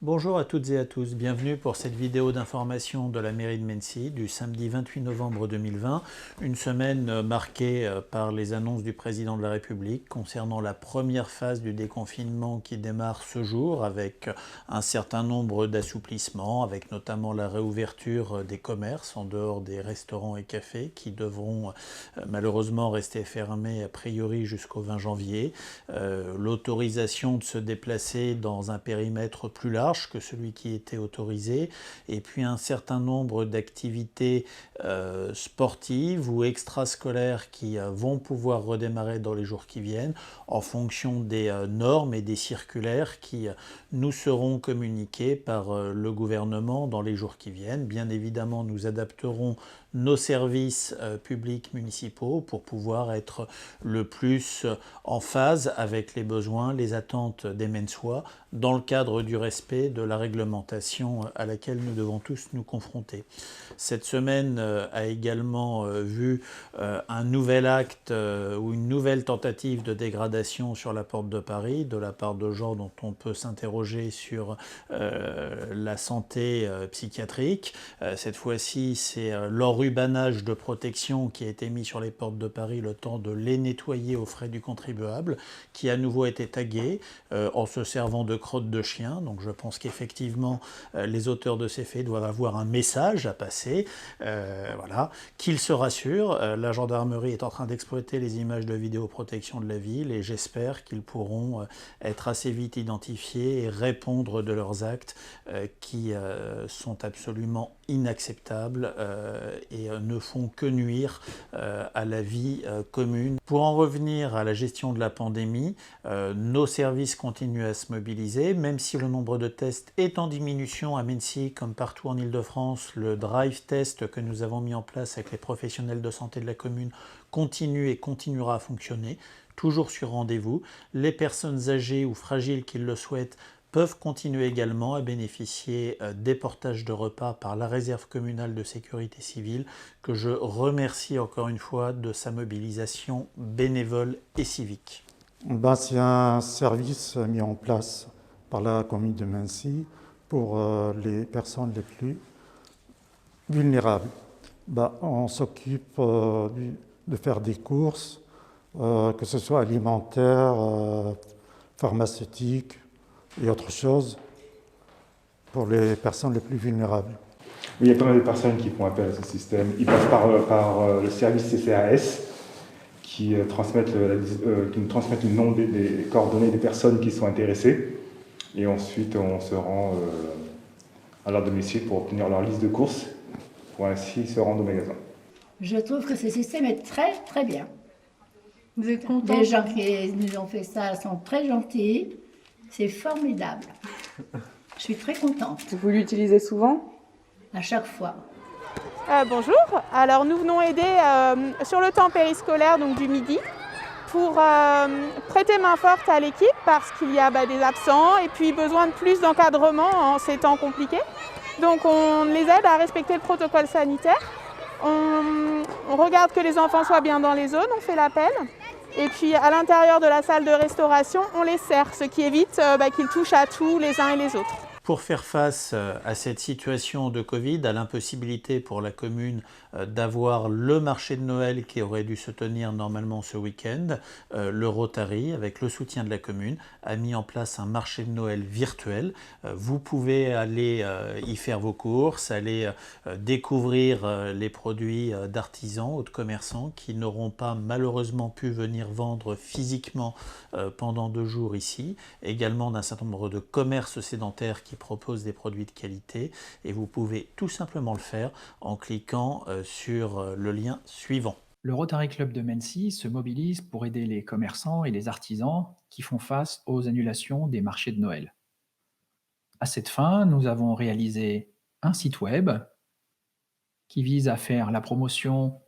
Bonjour à toutes et à tous, bienvenue pour cette vidéo d'information de la mairie de Mennecy du samedi 28 novembre 2020, une semaine marquée par les annonces du président de la République concernant la première phase du déconfinement qui démarre ce jour avec un certain nombre d'assouplissements, avec notamment la réouverture des commerces en dehors des restaurants et cafés qui devront malheureusement rester fermés a priori jusqu'au 20 janvier, l'autorisation de se déplacer dans un périmètre plus large que celui qui était autorisé, et puis un certain nombre d'activités sportives ou extrascolaires qui vont pouvoir redémarrer dans les jours qui viennent en fonction des normes et des circulaires qui nous seront communiquées par le gouvernement dans les jours qui viennent. Bien évidemment, nous adapterons nos services publics municipaux pour pouvoir être le plus en phase avec les besoins, les attentes des Mensois dans le cadre du respect de la réglementation à laquelle nous devons tous nous confronter. Cette semaine a également vu un nouvel acte ou une nouvelle tentative de dégradation sur la porte de Paris de la part de gens dont on peut s'interroger sur la santé psychiatrique. Cette fois-ci, c'est l'enrubanage de protection qui a été mis sur les portes de Paris le temps de les nettoyer aux frais du contribuable, qui a nouveau été tagué en se servant de crottes de chien. Donc je pense qu'effectivement, les auteurs de ces faits doivent avoir un message à passer, voilà, qu'ils se rassurent. La gendarmerie est en train d'exploiter les images de vidéoprotection de la ville et j'espère qu'ils pourront être assez vite identifiés et répondre de leurs actes qui sont absolument inacceptables et ne font que nuire à la vie commune. Pour en revenir à la gestion de la pandémie, nos services continuent à se mobiliser, même si le nombre de tests est en diminution à Mennecy comme partout en Ile-de-France. Le drive test que nous avons mis en place avec les professionnels de santé de la commune continue et continuera à fonctionner, toujours sur rendez-vous. Les personnes âgées ou fragiles qui le souhaitent peuvent continuer également à bénéficier des portages de repas par la réserve communale de sécurité civile, que je remercie encore une fois de sa mobilisation bénévole et civique. C'est un service mis en place par la commune de Mennecy pour les personnes les plus vulnérables. On s'occupe de faire des courses, que ce soit alimentaires, pharmaceutiques et autres choses, pour les personnes les plus vulnérables. Il y a pas mal de personnes qui font appel à ce système. Ils passent par le service CCAS qui nous transmettent le nom des coordonnées des personnes qui sont intéressées. Et ensuite, on se rend à leur domicile pour obtenir leur liste de courses, pour ainsi se rendre au magasin. Je trouve que ce système est très très bien. Vous êtes content? Les gens qui nous ont fait ça sont très gentils. C'est formidable. Je suis très contente Vous l'utilisez souvent? à chaque fois. Bonjour, alors nous venons aider sur le temps périscolaire donc du midi pour prêter main forte à l'équipe parce qu'il y a des absents et puis besoin de plus d'encadrement en ces temps compliqués. Donc on les aide à respecter le protocole sanitaire, on regarde que les enfants soient bien dans les zones, on fait l'appel et puis à l'intérieur de la salle de restauration on les sert, ce qui évite qu'ils touchent à tous les uns et les autres. Pour faire face à cette situation de Covid, à l'impossibilité pour la commune d'avoir le marché de Noël qui aurait dû se tenir normalement ce week-end, le Rotary, avec le soutien de la commune, a mis en place un marché de Noël virtuel. Vous pouvez aller y faire vos courses, aller découvrir les produits d'artisans ou de commerçants qui n'auront pas malheureusement pu venir vendre physiquement pendant 2 jours ici, également d'un certain nombre de commerces sédentaires qui propose des produits de qualité et vous pouvez tout simplement le faire en cliquant sur le lien suivant. Le Rotary Club de Mennecy se mobilise pour aider les commerçants et les artisans qui font face aux annulations des marchés de Noël. À cette fin, nous avons réalisé un site web qui vise à faire la promotion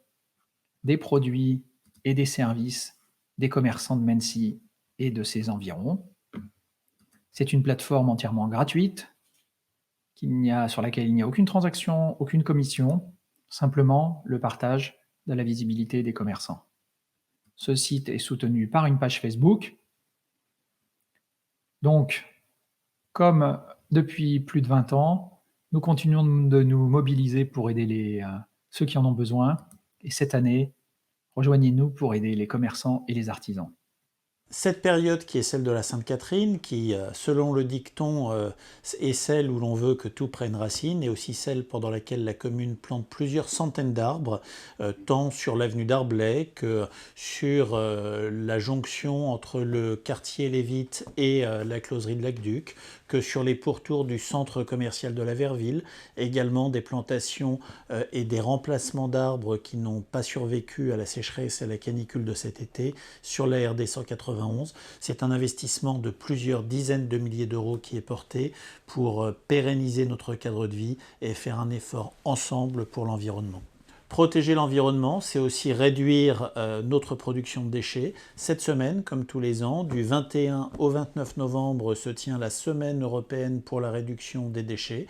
des produits et des services des commerçants de Mennecy et de ses environs. C'est une plateforme entièrement gratuite sur laquelle il n'y a aucune transaction, aucune commission, simplement le partage de la visibilité des commerçants. Ce site est soutenu par une page Facebook. Donc, comme Depuis plus de 20 ans, nous continuons de nous mobiliser pour aider ceux qui en ont besoin. Et cette année, rejoignez-nous pour aider les commerçants et les artisans. Cette période qui est celle de la Sainte-Catherine, qui, selon le dicton, est celle où l'on veut que tout prenne racine, et aussi celle pendant laquelle la commune plante plusieurs centaines d'arbres, tant sur l'avenue d'Arblay que sur la jonction entre le quartier Lévite et la closerie de l'Aqueduc, que sur les pourtours du centre commercial de la Verville, également des plantations et des remplacements d'arbres qui n'ont pas survécu à la sécheresse et à la canicule de cet été sur la RD 191. C'est un investissement de plusieurs dizaines de milliers d'euros qui est porté pour pérenniser notre cadre de vie et faire un effort ensemble pour l'environnement. Protéger l'environnement, c'est aussi réduire notre production de déchets. Cette semaine, comme tous les ans, du 21 au 29 novembre se tient la Semaine européenne pour la réduction des déchets.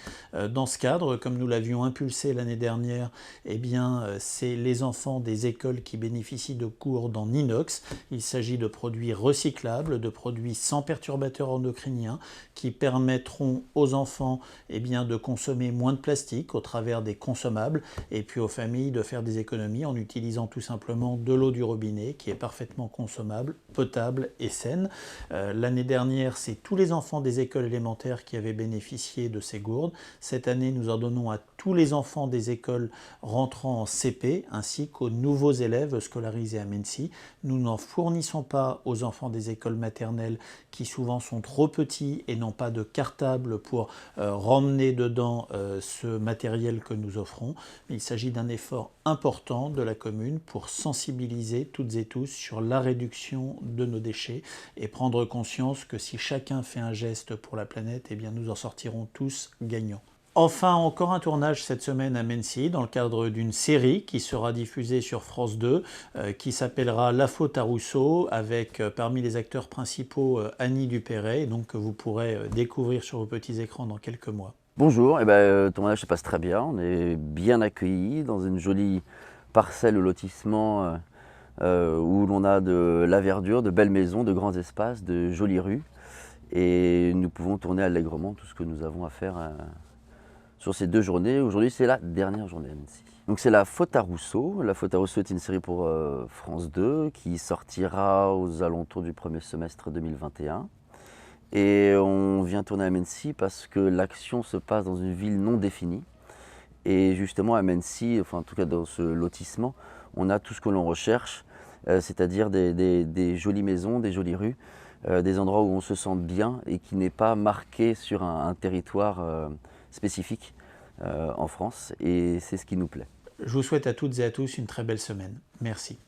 Dans ce cadre, comme nous l'avions impulsé l'année dernière, eh bien, c'est les enfants des écoles qui bénéficient de cours en inox. Il s'agit de produits recyclables, de produits sans perturbateurs endocriniens qui permettront aux enfants eh bien, de consommer moins de plastique au travers des consommables et puis aux familles de faire des économies en utilisant tout simplement de l'eau du robinet qui est parfaitement consommable, potable et saine. L'année dernière, c'est tous les enfants des écoles élémentaires qui avaient bénéficié de ces gourdes. Cette année, nous en donnons à tous les enfants des écoles rentrant en CP ainsi qu'aux nouveaux élèves scolarisés à Mency. Nous n'en fournissons pas aux enfants des écoles maternelles qui souvent sont trop petits et n'ont pas de cartable pour remmener dedans ce matériel que nous offrons. Mais il s'agit d'un effort important de la commune pour sensibiliser toutes et tous sur la réduction de nos déchets et prendre conscience que si chacun fait un geste pour la planète, eh bien nous en sortirons tous gagnants. Enfin, encore un tournage cette semaine à Mency dans le cadre d'une série qui sera diffusée sur France 2 qui s'appellera La faute à Rousseau avec parmi les acteurs principaux Annie Dupéret, donc que vous pourrez découvrir sur vos petits écrans dans quelques mois. Bonjour, le tournage se passe très bien, on est bien accueillis dans une jolie parcelle au lotissement où l'on a de la verdure, de belles maisons, de grands espaces, de jolies rues et nous pouvons tourner allègrement tout ce que nous avons à faire sur ces 2 journées. Aujourd'hui c'est la dernière journée à Mency. Donc c'est La faute à Rousseau. La faute à Rousseau est une série pour France 2 qui sortira aux alentours du premier semestre 2021. Et on vient tourner à Mency parce que l'action se passe dans une ville non définie. Et justement à Mency, enfin en tout cas dans ce lotissement, on a tout ce que l'on recherche, c'est-à-dire des jolies maisons, des jolies rues, des endroits où on se sent bien et qui n'est pas marqué sur un territoire spécifique en France. Et c'est ce qui nous plaît. Je vous souhaite à toutes et à tous une très belle semaine. Merci.